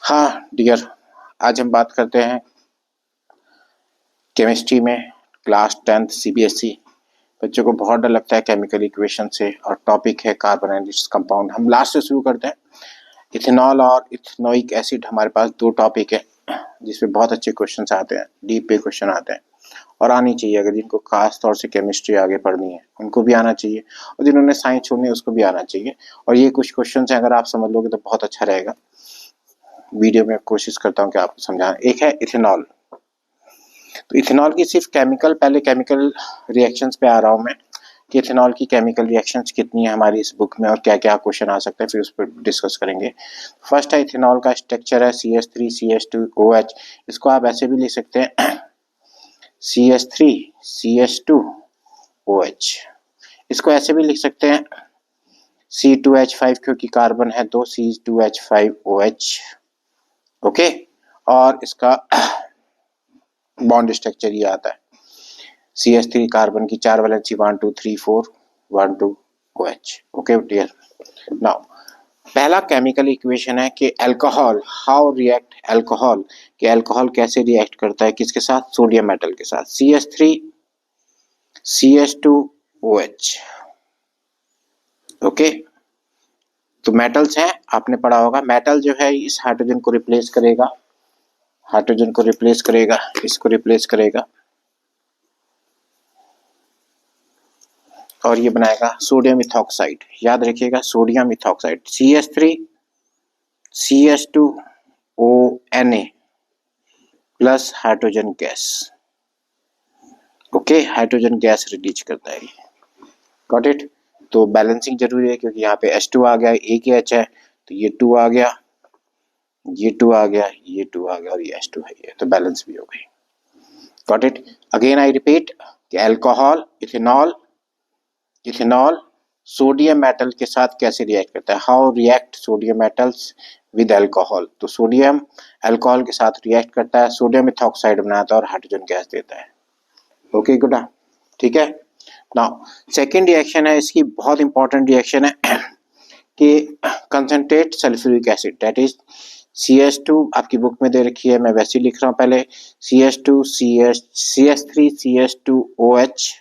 हाँ डियर, आज हम बात करते हैं केमिस्ट्री में क्लास 10th सीबीएसई। बच्चों को बहुत डर लगता है केमिकल इक्वेशन से और टॉपिक है कार्बन एंड इट्स कंपाउंड। हम लास्ट से शुरू करते हैं। इथेनॉल और इथेनोइक एसिड हमारे पास दो टॉपिक है जिसमें बहुत अच्छे क्वेश्चंस आते हैं, डीप पे क्वेश्चन आते हैं और आनी चाहिए। अगर जिनको खास तौर से केमिस्ट्री आगे पढ़नी है उनको भी आना चाहिए और जिन्होंने साइंस छोड़नी है उसको भी आना चाहिए। और ये कुछ क्वेश्चन हैं, अगर आप समझ लोगे तो बहुत अच्छा रहेगा। वीडियो में कोशिश करता हूँ कि आपको समझाना। एक है इथेनॉल। तो इथेनॉल की सिर्फ पहले केमिकल रिएक्शंस पे आ रहा हूँ मैं कि इथेनॉल की केमिकल रिएक्शंस कितनी है हमारी इस बुक में और क्या क्या क्वेश्चन आ सकते हैं, फिर उस पर डिस्कस करेंगे। फर्स्ट है इथेनॉल का स्ट्रक्चर है CH3CH2OH। इसको आप ऐसे भी लिख सकते हैं CH3CH2OH। इसको ऐसे भी लिख सकते हैं C2H5 क्योंकि कार्बन है दो, C2H5OH। ओके, और इसका बॉन्ड स्ट्रक्चर ये आता है CH3 कार्बन की 4 valency 1 2 3 4 1 2 OH। Okay dear, now पहला केमिकल इक्वेशन है कि अल्कोहल हाउ रिएक्ट, अल्कोहल कि अल्कोहल कैसे रिएक्ट करता है किसके साथ, सोडियम मेटल के साथ CH3CH2OH। ओके, तो मेटल्स हैं, आपने पढ़ा होगा। मेटल जो है इस हाइड्रोजन को रिप्लेस करेगा, हाइड्रोजन को रिप्लेस करेगा, इसको रिप्लेस करेगा और ये बनाएगा सोडियम इथॉक्साइड। याद रखिएगा sodium ethoxide CH3CH2ONA plus hydrogen gas. Okay, hydrogen gas release करता है। Got it. तो बैलेंसिंग जरूरी है क्योंकि यहाँ पे H2 आ गया, एक ही H है तो ये 2 आ गया, ये 2 आ गया, ये 2 आ गया और ये H2 है, ये तो बैलेंस भी हो गई। Got it. Again I repeat कि अल्कोहल इथेनॉल सोडियम मेटल के साथ कैसे रिएक्ट करता है, how react sodium metals with alcohol. तो सोडियम अल्कोहल के साथ रिएक्ट करता है, सोडियम इथॉक्साइड बनाता है और हाइड्रोजन गैस देता है। ओके गुड, ठीक है। नाउ सेकेंड रिएक्शन है, इसकी बहुत इंपॉर्टेंट रिएक्शन है कि concentrate sulphuric acid that is CH2 आपकी बुक में दे रखी है, मैं वैसे ही लिख रहा हूँ पहले CH3CH2OH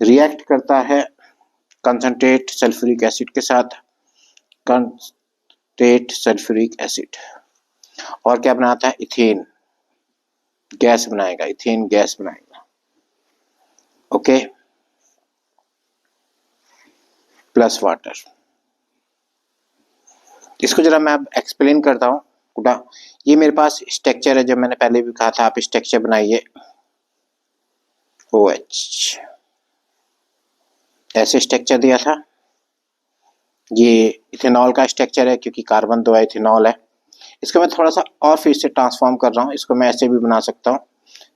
रिएक्ट करता है कंसंट्रेट सल्फ्यूरिक एसिड के साथ, कंसंट्रेट सल्फ्यूरिक एसिड, और क्या बनाता है, इथेन गैस बनाएगा, इथेन गैस बनाएगा। Okay, plus water. इसको जरा मैं अब एक्सप्लेन करता हूँ। ये मेरे पास स्ट्रक्चर है, जब मैंने पहले भी कहा था आप स्ट्रक्चर बनाइए OH, ऐसे स्ट्रक्चर दिया था। ये इथेनॉल का स्ट्रक्चर है क्योंकि कार्बन 2 है, इथेनॉल है। इसको मैं थोड़ा सा और फिर से ट्रांसफॉर्म कर रहा हूँ, इसको मैं ऐसे भी बना सकता हूँ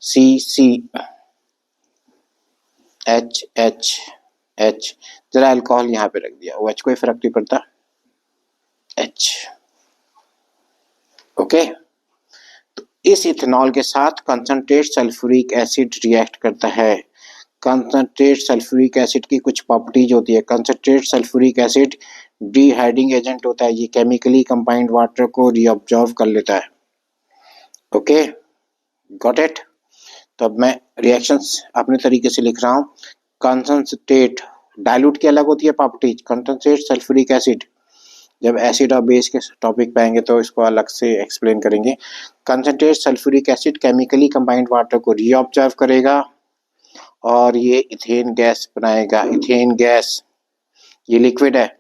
CCHHH। जरा अल्कोहल यहाँ पे रख दिया, OH कोई फर्क नहीं पड़ता, H। ओके, तो इस इथेनॉल के साथ कंसंट्रेट सल्फ्यूरिक एसिड रिएक्ट करता है। कंसंट्रेट सल्फ्यूरिक एसिड की कुछ प्रॉपर्टीज होती है। Concentrate sulphuric acid dehydrating agent होता है, ये केमिकली कंबाइंड वाटर को रीअब्जॉर्ब कर लेता है। Okay, got it. तो अब मैं रिएक्शंस अपने तरीके से लिख रहा हूँ। कंसंट्रेट डाइल्यूट की अलग होती है प्रॉपर्टीज। कंसंट्रेट सल्फ्यूरिक एसिड, जब एसिड और बेस के टॉपिक पे आएंगे तो इसको अलग से एक्सप्लेन करेंगे। Concentrate sulphuric acid chemically combined water को रीअब्जॉर्ब करेगा और ये इथेन गैस बनाएगा। इथेन गैस, ये लिक्विड है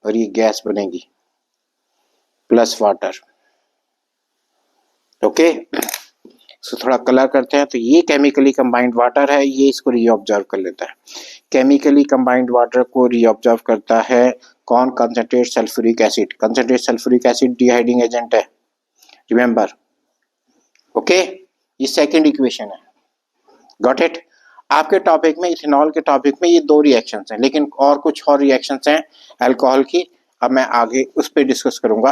और ये गैस बनेगी प्लस वाटर। ओके, इसको थोड़ा कलर करते हैं। तो ये केमिकली कंबाइंड वाटर है, ये इसको रीअब्जॉर्ब कर लेता है। केमिकली कंबाइंड वाटर को रीअब्जॉर्ब करता है कौन, concentrate sulphuric acid. Concentrate sulphuric acid dehydrating agent है, रिमेंबर। ओके, ये सेकंड इक्वेशन है। Got it. आपके टॉपिक में, इथेनॉल के टॉपिक में ये दो रिएक्शंस हैं, लेकिन और कुछ और रिएक्शंस हैं अल्कोहल की। अब मैं आगे उस पर डिस्कस करूंगा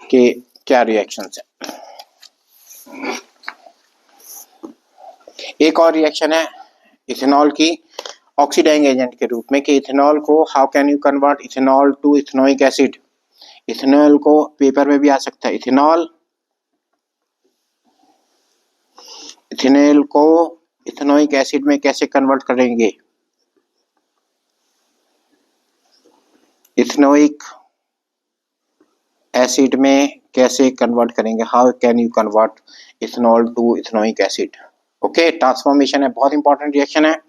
कि क्या रिएक्शंस हैं। एक और रिएक्शन है इथेनॉल की ऑक्सीडाइजिंग एजेंट के रूप में कि इथेनॉल को how can you convert ethanol to ethanoic acid. Ethanol को पेपर में भी आ सकता है, इथेनॉल को इथेनोइक एसिड में कैसे कन्वर्ट करेंगे, इथेनोइक एसिड में कैसे कन्वर्ट करेंगे, how can you convert ethanol to ethanoic acid. Okay, transformation है, बहुत इंपॉर्टेंट रिएक्शन है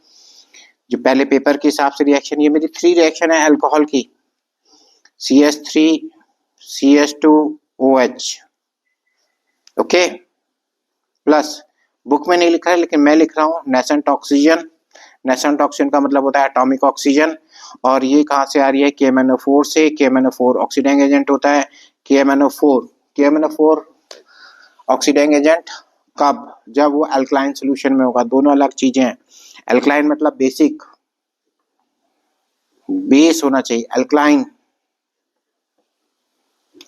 जो पहले पेपर के हिसाब से रिएक्शन, ये मेरी 3 रिएक्शन है अल्कोहल की, CH3 CH2OH। Okay, plus book में नहीं लिखा है लेकिन मैं लिख रहा हूँ नेसेंट ऑक्सीजन। नेसेंट ऑक्सीजन का मतलब होता है एटॉमिक ऑक्सीजन, और ये कहाँ से आ रही है, KMnO4 से। KMnO4 ऑक्सीडाइजिंग एजेंट होता है। KMnO4 ऑक्सीडाइजिंग एजेंट कब, जब वो अल्कलाइन सोल्यूशन में होगा। दोनों अलग चीजें हैं। अल्कलाइन मतलब बेसिक, बेस होना चाहिए,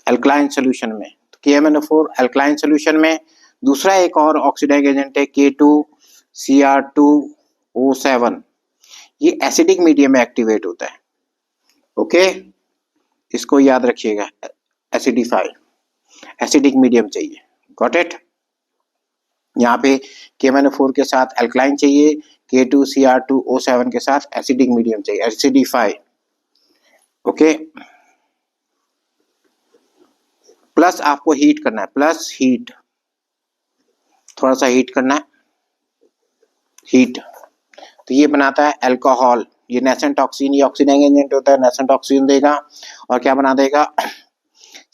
अल्कलाइन सोल्यूशन में। तो KMnO4 अल्कलाइन सोल्यूशन में। दूसरा एक और ऑक्सीडाइजिंग एजेंट है K2Cr2O7, ये एसिडिक मीडियम में एक्टिवेट होता है। ओके, इसको याद रखिएगा, एसिडिफाई, एसिडिक मीडियम चाहिए। Got it. यहाँ पे KMnO4 के साथ अल्कलाइन चाहिए, K2Cr2O7 के साथ एसिडिक मीडियम चाहिए, एसिडिफाई। ओके, प्लस आपको हीट करना है, प्लस हीट, थोड़ा सा हीट करना है, हीट। तो ये बनाता है अल्कोहल, ये नेसेंट ऑक्सीजन, ये ऑक्सीडाइजिंग एजेंट होता है, नेसेंट ऑक्सीजन देगा और क्या बना देगा,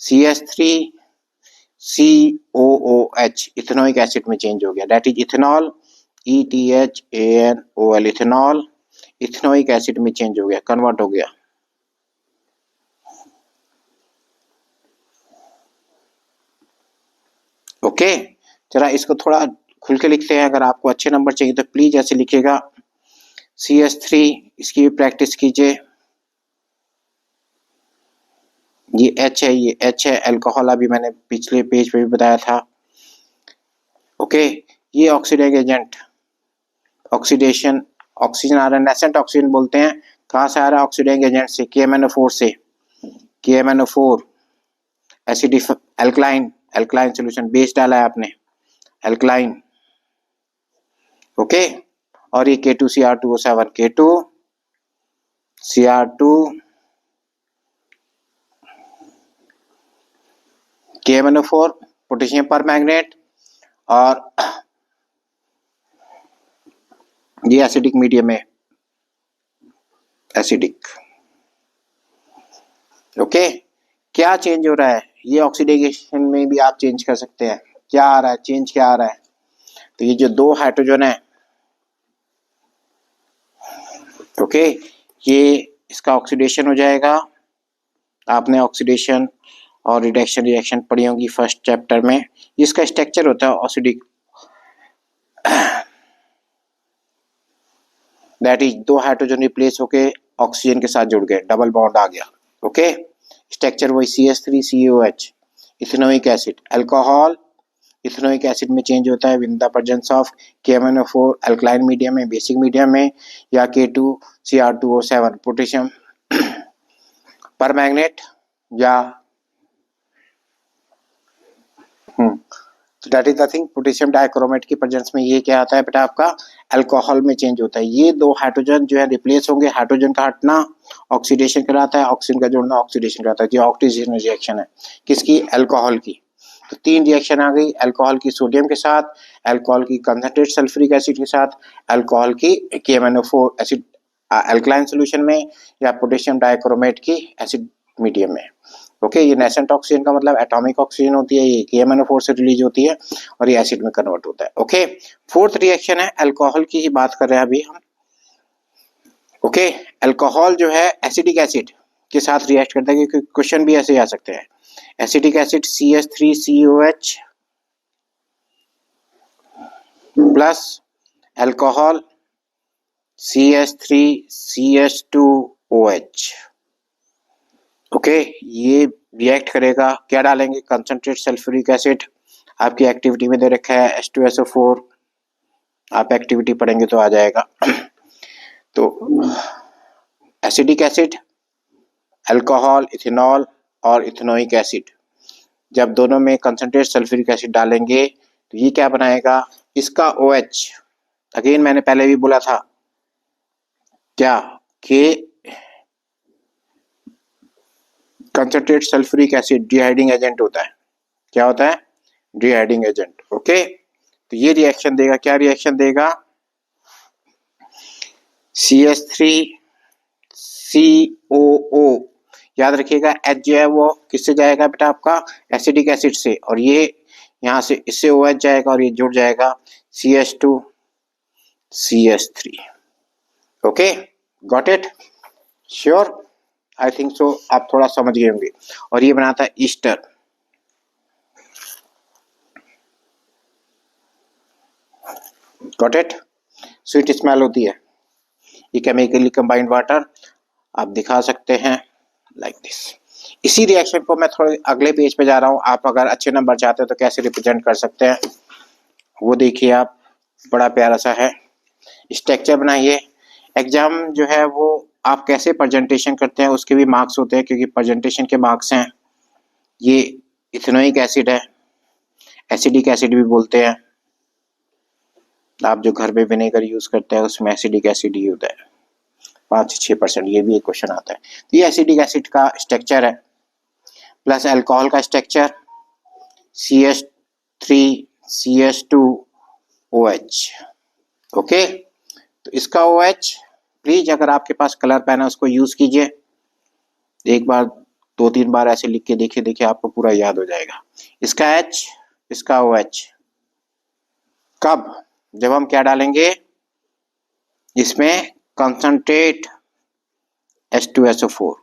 CH3COOH, इथेनोइक एसिड में चेंज हो गया, that is ethanol, ETHANOL, ethanol ethanoic acid में चेंज हो गया, कन्वर्ट हो गया। ओके, जरा इसको थोड़ा खुल के लिखते हैं, अगर आपको अच्छे नंबर चाहिए तो प्लीज ऐसे लिखिएगा। CH3, इसकी भी प्रैक्टिस कीजिए। ये H है, ये H है, अल्कोहल, अभी मैंने पिछले पेज पे भी बताया था। ओके, ये ऑक्सीडाइजिंग एजेंट, ऑक्सीडेशन, ऑक्सीजन आ रहा है, नेसेंट ऑक्सीजन बोलते हैं। कहाँ से आ रहा है, ऑक्सीडाइजिंग एजेंट से, KMnO4 से। KMnO4 acidified alkaline, alkaline solution, base डाला है आपने, अल्कलाइन। ओके, और ये K2Cr2O7, K2Cr2 KMnO4 potassium permanganate, और ये एसिडिक मीडियम में, एसिडिक। ओके, क्या चेंज हो रहा है, ये ऑक्सीडेशन में भी आप चेंज कर सकते हैं। क्या आ रहा है, चेंज क्या आ रहा है, तो ये जो 2 हाइड्रोजन है, ओके, ये इसका ऑक्सीडेशन हो जाएगा। आपने ऑक्सीडेशन और रिडक्शन रिएक्शन पढ़ी होंगी फर्स्ट चैप्टर में। इसका स्ट्रक्चर होता है ऑक्सीडिक, दैट इज 2 हाइड्रोजन रिप्लेस होके ऑक्सीजन के साथ जुड़ गए, डबल बॉन्ड आ गया। ओके, स्ट्रक्चर वही CH3COH, ethanoic acid. Alcohol ethanoic acid में चेंज होता है with the presence of KMnO4 alkaline medium में, बेसिक मीडियम में, या K2Cr2O7 पोटेशियम परमैंगनेट, या that is the thing, potassium dichromate की प्रेजेंस में ये क्या आता है बेटा, आपका अल्कोहल में चेंज होता है। ये 2 हाइड्रोजन जो है रिप्लेस होंगे, हाइड्रोजन का हटना ऑक्सीडेशन कराता है, ऑक्सीजन का जुड़ना ऑक्सीडेशन कराता है। ये ऑक्सीडेशन रिएक्शन है किसकी, अल्कोहल की। तो 3 रिएक्शन आ गई, अल्कोहल की सोडियम के साथ, अल्कोहल की कंसंट्रेट सल्फ्यूरिक एसिड के साथ, अल्कोहल की KMnO4 एसिड अल्कलाइन सॉल्यूशन में, या पोटेशियम डाइक्रोमेट की एसिड मीडियम में। ओके, ये नेसेंट ऑक्सीजन का मतलब एटॉमिक ऑक्सीजन होती है, ये KMnO4 से रिलीज होती है और ये एसिड में कन्वर्ट होता है। ओके, 4th रिएक्शन है, अल्कोहल की ही बात कर रहे हैं अभी हम। ओके, अल्कोहल जो है एसिडिक एसिड के साथ रिएक्ट करता है, क्योंकि क्वेश्चन भी ऐसे आ सकते हैं। Acidic acid CH3COH plus alcohol CH3CH2OH। Okay, ये रिएक्ट करेगा, क्या डालेंगे, कंसंट्रेट सल्फ्यूरिक एसिड, आपकी एक्टिविटी में दे रखा है H2SO4, आप एक्टिविटी पढ़ेंगे तो आ जाएगा। तो एसिडिक एसिड, अल्कोहल, इथेनॉल, और इथेनोइक एसिड, जब दोनों में कंसंट्रेट सल्फ्यूरिक एसिड डालेंगे तो ये क्या बनाएगा, इसका OH, अगेन मैंने पहले भी बोला था क्या कि कंसंट्रेट सल्फ्यूरिक एसिड डिहाइडिंग एजेंट होता है। क्या होता है? डिहाइडिंग एजेंट। ओके, तो ये रिएक्शन देगा, क्या रिएक्शन देगा, CH3COO, याद रखिएगा H जो है वो किससे जाएगा बेटा, आपका एसिडिक एसिड से, और ये यहाँ से इससे OH जाएगा और ये जुड़ जाएगा CH2CH3। Okay, got it? Sure? I think so, आप थोड़ा समझ गए होंगे। और ये बनाता है Easter. Got it? Sweet smell होती है। ये केमिकली कंबाइंड वाटर आप दिखा सकते हैं लाइक दिस। इसी रिएक्शन को मैं थोड़े अगले पेज पे जा रहा हूँ। आप अगर अच्छे नंबर चाहते हो तो कैसे रिप्रेजेंट कर सकते हैं वो देखिए आप, बड़ा प्यारा सा है। स्ट्रक्चर बनाइए। एग्जाम जो है वो आप कैसे प्रेजेंटेशन करते हैं उसके भी मार्क्स होते हैं, क्योंकि प्रेजेंटेशन के मार्क्स हैं। ये इथेनोइक एसिड है, एसिडिक एसिड भी बोलते हैं। आप जो घर में विनेगर यूज करते हैं उसमें एसिडिक एसिड ही होता है, 5 से 6%। ये भी एक क्वेश्चन आता है। तो ये एसिडिक एसिड का स्ट्रक्चर है, प्लस अल्कोहल का स्ट्रक्चर CH3CH2OH। ओके, तो इसका OH प्लीज अगर आपके पास कलर पेन है उसको यूज कीजिए। एक बार 2-3 बार ऐसे लिख के देखिए आपको पूरा याद हो जाएगा। इसका H, इसका OH। कब? जब हम क्या डालेंगे इसमें, concentrate H2SO4।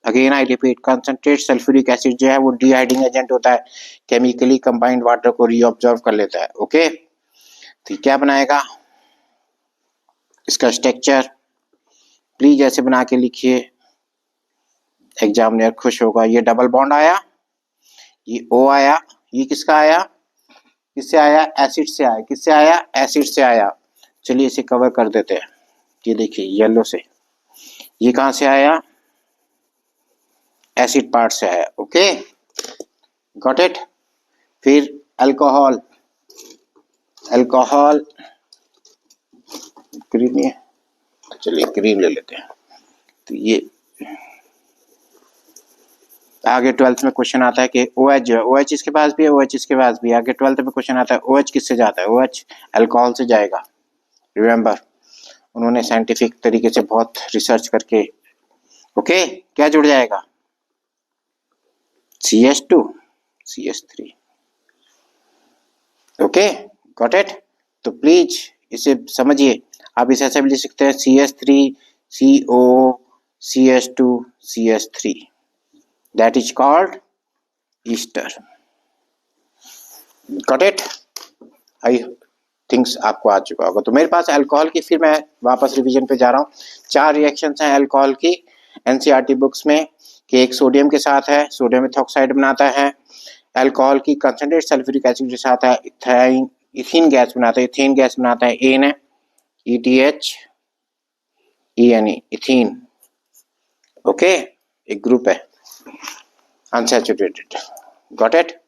Again I repeat, concentrate sulphuric acid जो है वो डिहाइडिंग एजेंट होता है, केमिकली कंबाइंड वाटर को रीअब्जॉर्ब कर लेता है। ओके, तो क्या बनाएगा, इसका स्ट्रक्चर प्लीज ऐसे बना के लिखिए, एग्जामिनर खुश होगा। ये डबल बॉन्ड आया, ये O आया, ये किसका आया, किससे आया, एसिड से आया। किससे आया? एसिड से आया। चलिए इसे कवर कर देते हैं। ये देखिए येलो से, ये कहां से आया, एसिड पार्ट से आया। Okay, got it? फिर अल्कोहल, अल्कोहल ग्रीन नहीं है, चलिए ग्रीन ले लेते हैं। तो ये आगे 12th में क्वेश्चन आता है कि OH जो है, OH इसके पास भी है, OH इसके पास भी है। आगे 12th में क्वेश्चन आता है OH किससे जाता है, OH अल्कोहल से जाएगा। रिमेंबर, उन्होंने साइंटिफिक तरीके से बहुत रिसर्च करके, ओके, क्या जुड़ जाएगा, CH2CH3। Okay, got it? तो प्लीज इसे समझिए। आप इसे ऐसे भी लिख सकते हैं CH3COCH2CH3, that is called Easter. Got it? I thinks आपको आ चुका होगा। तो मेरे पास अल्कोहल की, फिर मैं वापस रिवीजन पे जा रहा हूँ। 4 रिएक्शंस हैं अल्कोहल की एनसीईआरटी बुक्स में, कि एक सोडियम के साथ है, सोडियम इथॉक्साइड बनाता है। अल्कोहल की कंसंट्रेट सल्फ्यूरिक एसिड के साथ है, इथीन गैस बनाता है, इथेन गैस बनाता है, एन है, ETHENE, इथीन। ओके, एक ग्रुप है अनसैचुरेटेड। Got it?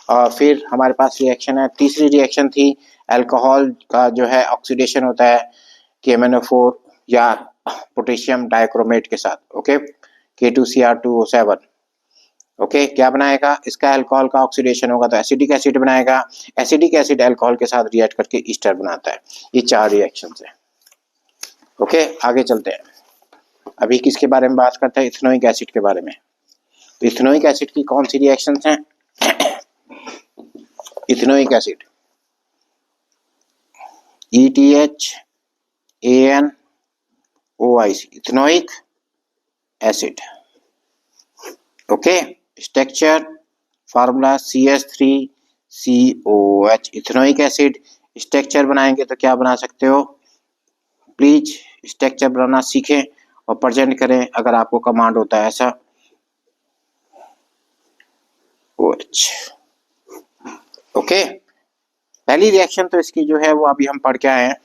और फिर हमारे पास रिएक्शन है, तीसरी रिएक्शन थी अल्कोहल का जो है ऑक्सीडेशन होता है KMnO4 या पोटेशियम डाइक्रोमेट के साथ। Okay, K2Cr2O7। ओके, क्या बनाएगा, इसका अल्कोहल का ऑक्सीडेशन होगा तो एसिडिक एसिड बनाएगा। एसिडिक एसिड अल्कोहल के साथ रिएक्ट करके ईस्टर बनाता है। ये 4 रिएक्शंस हैं। ओके, आगे चलते हैं। अभी किसके बारे में बात करते हैं, इथेनोइक एसिड के बारे में। तो इथेनोइक एसिड की कौन सी रिएक्शंस हैं? Ethanoic acid ETHANOIC, ethanoic acid. Okay, structure formula CH3COH, ethanoic acid. Structure बनाएंगे तो क्या बना सकते हो, प्लीज स्ट्रक्चर बनाना सीखें और प्रेजेंट करें अगर आपको कमांड होता है ऐसा। OH। ओके, पहली रिएक्शन तो इसकी जो है वो अभी हम पढ़ के आए हैं,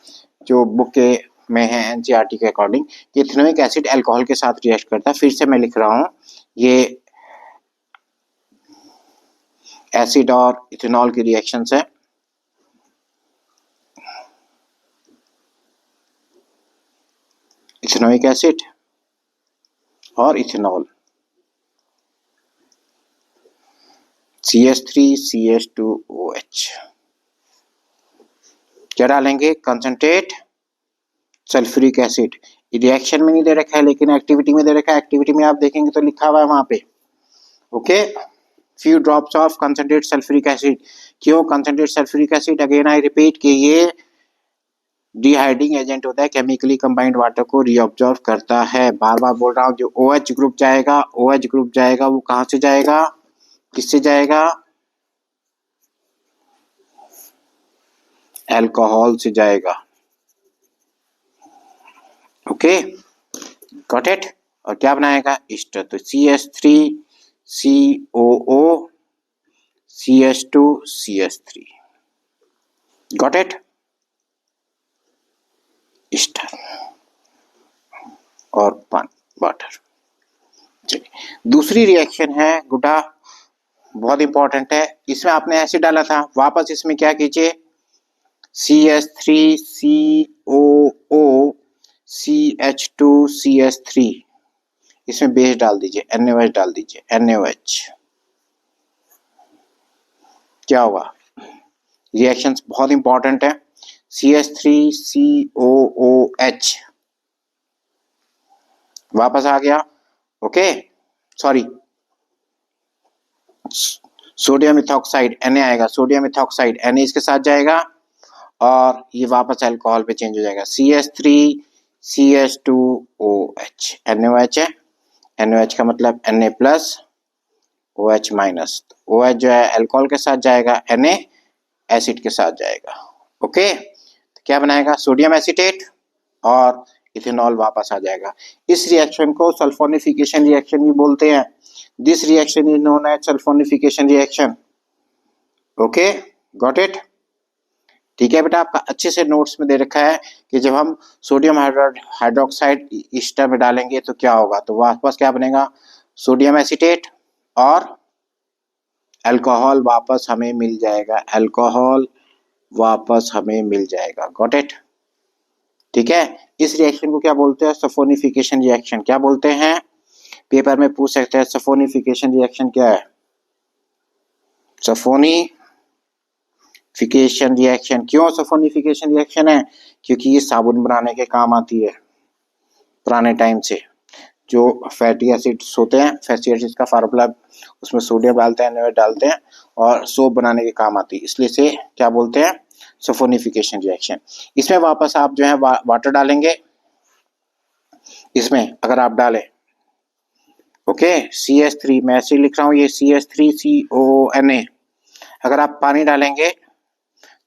जो बुक के में है एनसीईआरटी के अकॉर्डिंग, कि इथेनोइक एसिड अल्कोहल के साथ रिएक्ट करता है। फिर से मैं लिख रहा हूँ, ये एसिड और इथेनॉल की रिएक्शन है। इथेनोइक एसिड और इथेनॉल, CH3CH2OH। क्या डालेंगे? Concentrate sulphuric acid. रिएक्शन में नहीं दे रखा है लेकिन एक्टिविटी में दे रखा है। एक्टिविटी में आप देखेंगे तो लिखा हुआ है वहां पे, okay, few drops of concentrate sulphuric acid. क्यों concentrate sulphuric acid? Again I repeat कि ये डिहाइड्रिंग एजेंट होता है, केमिकली कंबाइंड वाटर को रीअब्जॉर्ब करता है। बार बार बोल रहा हूँ, जो OH ग्रुप जाएगा, OH ग्रुप जाएगा वो कहां से जाएगा? किससे जाएगा? अल्कोहल से जाएगा। Okay, got it. और क्या बनाएगा? ईस्टर। तो CH3COO CH2CH3, got it, Easter और पानी वाटर। चलिए दूसरी रिएक्शन है गुड्डा, बहुत इंपॉर्टेंट है। इसमें आपने एसिड डाला था, वापस इसमें क्या कीजिए? CH3COO CH2CH3, इसमें बेस डाल दीजिए, NaOH डाल दीजिए, NaOH। क्या होगा? रिएक्शंस बहुत इंपॉर्टेंट है। CH3COOH वापस आ गया, okay, sorry, sodium ethoxide Na आएगा, सोडियम इथॉक्साइड Na इसके साथ जाएगा और ये वापस अल्कोहल पे चेंज हो जाएगा। CH3CH2OH, NaOH है, NaOH का मतलब Na plus OH minus. OH जो है अल्कोहल के साथ जाएगा, Na एसिड के साथ जाएगा, ओके। तो क्या बनाएगा? सोडियम एसीटेट और इथेनॉल वापस आ जाएगा। इस रिएक्शन को सल्फोनिफिकेशन रिएक्शन भी बोलते हैं। This reaction is known as sulphonification reaction, okay, got it. ठीक है बेटा, आपका अच्छे से नोट्स में दे रखा है कि जब हम सोडियम हाइड्रोक्साइड ईस्टर में डालेंगे तो क्या होगा। तो वापस क्या बनेगा? सोडियम एसीटेट और अल्कोहल वापस हमें मिल जाएगा, अल्कोहल वापस हमें मिल जाएगा, गॉट इट। ठीक है, इस रिएक्शन को क्या बोलते हैं? सल्फोनिफिकेशन रिएक्शन। क्या बोलते हैं? पेपर में पूछ सकते हैं सल्फोनिफिकेशन रिएक्शन क्या है। सल्फोनिफिकेशन रिएक्शन, क्यों सल्फोनिफिकेशन रिएक्शन है? क्योंकि ये साबुन बनाने के काम आती है पुराने टाइम से। जो फैटी एसिड्स होते हैं, फैटी एसिड्स का फार्मूला, उसमें सोडियम डालते हैं, NaOH डालते हैं और सोप बनाने के काम आती है, इसलिए से क्या बोलते हैं? सल्फोनिफिकेशन रिएक्शन। इसमें वापस आप जो है वाटर डालेंगे, इसमें अगर आप डालें, ओके, CH3, मैं ऐसे लिख रहा हूँ, ये CH3COONA। अगर आप पानी डालेंगे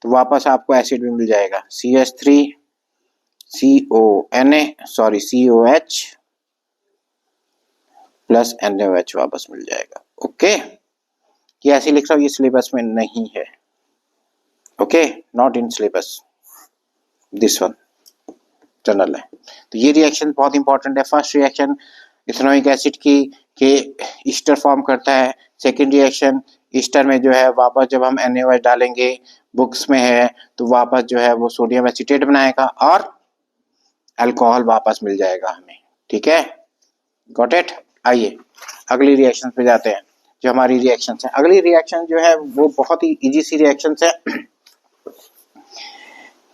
तो वापस आपको एसिड भी मिल जाएगा, CH3CONA, sorry COH plus NaOH वापस मिल जाएगा, ओके। ये ऐसे लिख रहा हूँ, ये सिलेबस में नहीं है, okay, not in syllabus, this one general है। तो ये रिएक्शन बहुत इंपॉर्टेंट है। फर्स्ट रिएक्शन इथेनोइक एसिड की के ईस्टर फॉर्म करता है। सेकंड रिएक्शन ईस्टर में जो है वापस जब हम NaOH डालेंगे, बुक्स में है, तो वापस जो है वो सोडियम एसीटेट बनाएगा और अल्कोहल वापस मिल जाएगा हमें, ठीक है, गॉट इट। आइए अगली रिएक्शन पे जाते हैं, जो हमारी रिएक्शन है। अगली रिएक्शन जो है वो बहुत ही इजी सी रिएक्शन है।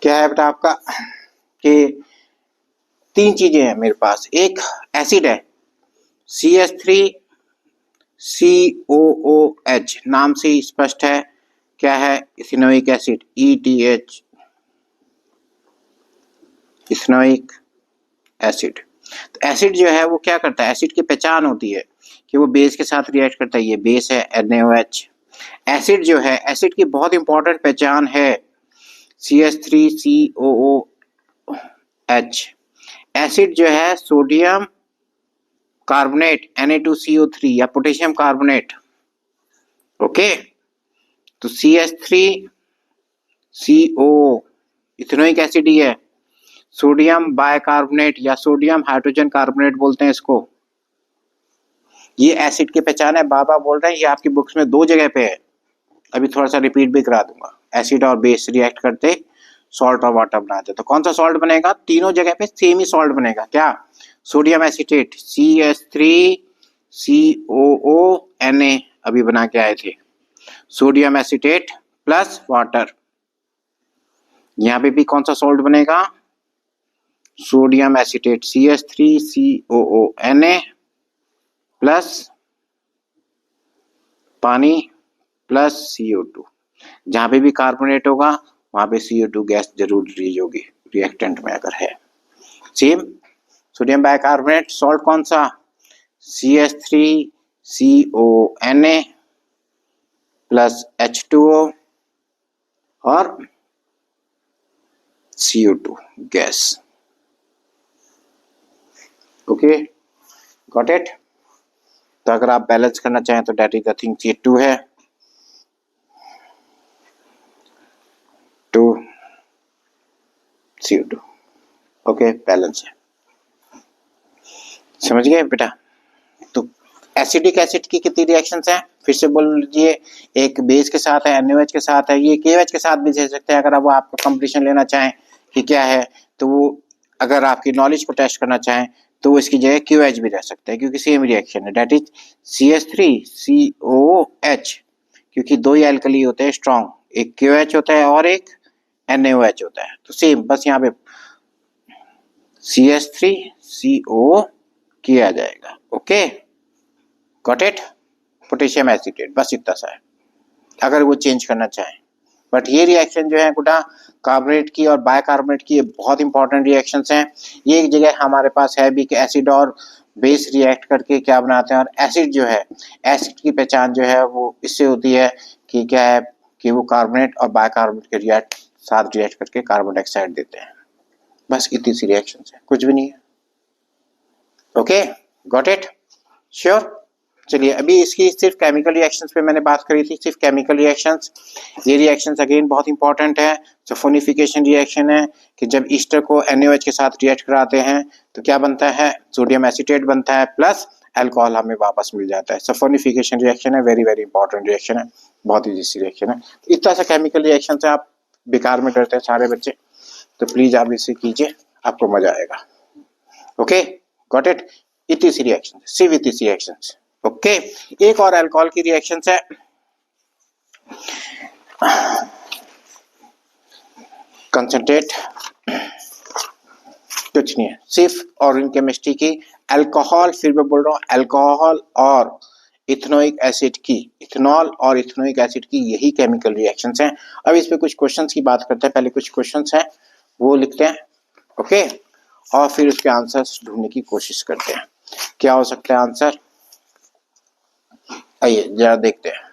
क्या है बेटा आपका कि तीन चीजें हैं मेरे पास। एक एसिड है CH3COOH, नाम से ही स्पष्ट है, क्या है? Ethanoic acid, ETH, ethanoic acid. तो एसिड जो है वो क्या करता है? एसिड की पहचान होती है कि वो बेस के साथ रिएक्ट करता है। ये बेस है NaOH। एसिड जो है, एसिड की बहुत इंपॉर्टेंट पहचान है CH3COOH। एसिड जो है सोडियम कार्बोनेट Na2CO3 या पोटेशियम कार्बोनेट, ओके। तो CH3CO इथेनोइक एसिड ही है। सोडियम बाइकार्बोनेट या सोडियम हाइड्रोजन कार्बोनेट बोलते हैं इसको। ये एसिड की पहचान है, बाबा बोल रहे हैं, ये आपकी बुक्स में दो जगह पे है, अभी थोड़ा सा रिपीट भी करा दूंगा। एसिड और बेस रिएक्ट करते सॉल्ट और वाटर बनाते, तो कौन सा सॉल्ट बनेगा? तीनों जगह पे सेम ही सॉल्ट बनेगा। क्या? सोडियम एसीटेट CH3COO Na अभी बना के आए थे। सोडियम एसीटेट प्लस वाटर, यहाँ पे भी कौन सा सॉल्ट बनेगा? Sodium acetate CH3COO Na plus पानी प्लस CO2। जहां पे भी कार्बोनेट होगा वहां पे CO2 गैस जरूर रिलीज होगी रिएक्टेंट में अगर है। सेम सोडियम बाइकार्बोनेट सॉल्ट कौन सा? CH3CONA प्लस H2O और CO2 gas. Okay, got it. तो अगर आप बैलेंस करना चाहें तो date is the thing C2 है 2 CO2। ओके, बैलेंस है। समझ गए बेटा? तो एसिडिक एसिड की कितनी रिएक्शंस हैं? फिर से बोल लीजिए। एक बेस के साथ है, NaOH के साथ है, ये KOH के साथ भी दे सकते हैं अगर अब आपका कंपटीशन लेना चाहें कि क्या है, तो वो अगर आपकी नॉलेज को टेस्ट करना चाहें तो इसकी जगह QH भी रह सकता है क्योंकि सेम रिएक्शन है, डेट इज CH3COOH, क्योंकि दो ही एल्कली होते हैं स्ट्रॉन्ग, एक KOH होता है और एक NaOH होता है। तो सेम बस यहाँ पे CH3CO किया जाएगा। Okay, got it. Potassium acetate बस इतना सा है अगर वो चेंज करना चाहें। बट ये रिएक्शन जो है गुटा कार्बोनेट की और बाइकार्बोनेट की, ये बहुत इंपॉर्टेंट रिएक्शंस हैं। ये एक जगह हमारे पास है भी कि एसिड और बेस रिएक्ट करके क्या बनाते हैं, और एसिड जो है, एसिड की पहचान जो है वो इससे होती है कि क्या है कि वो कार्बोनेट और बाइकार्बोनेट के साथ रिएक्ट करके कार्बन डाइऑक्साइड देते हैं। बस इतनी सी रिएक्शंस है, कुछ भी नहीं है। Okay, got it, sure. चलिए, अभी इसकी सिर्फ केमिकल रिएक्शंस पे मैंने बात करी थी, सिर्फ केमिकल रिएक्शंस। ये रिएक्शंस अगेन बहुत इंपॉर्टेंट है। सल्फोनिफिकेशन रिएक्शन है कि जब ईस्टर को NaOH के साथ रिएक्ट कराते हैं तो क्या बनता है? सोडियम एसीटेट बनता है प्लस अल्कोहल हमें वापस मिल जाता है। सल्फोनिफिकेशन रिएक्शन है, वेरी वेरी इंपॉर्टेंट रिएक्शन है, बहुत ईजी सी रिएक्शन है। इतना सा केमिकल रिएक्शन से आप बेकार में करते हैं सारे बच्चे, तो प्लीज आप इसे कीजिए, आपको मजा आएगा। Okay, got it. इतनी सी रिएक्शन, सिर्फ इतनी सी रिएक्शन। ओके, एक और अल्कोहल की रिएक्शन है, कंसंट्रेट, कुछ नहीं है, सिर्फ ऑर्गेनिक केमिस्ट्री की अल्कोहल, फिर मैं बोल रहा हूँ अल्कोहल और इथेनोइक एसिड की, इथेनॉल और इथेनोइक एसिड की यही केमिकल रिएक्शंस हैं। अब इस पे कुछ क्वेश्चंस की बात करते हैं। पहले कुछ क्वेश्चंस हैं वो लिखते हैं, ओके, और फिर उसके आंसर्स ढूंढने की कोशिश करते हैं। क्या हो सकता है आंसर? आइए जरा देखते हैं।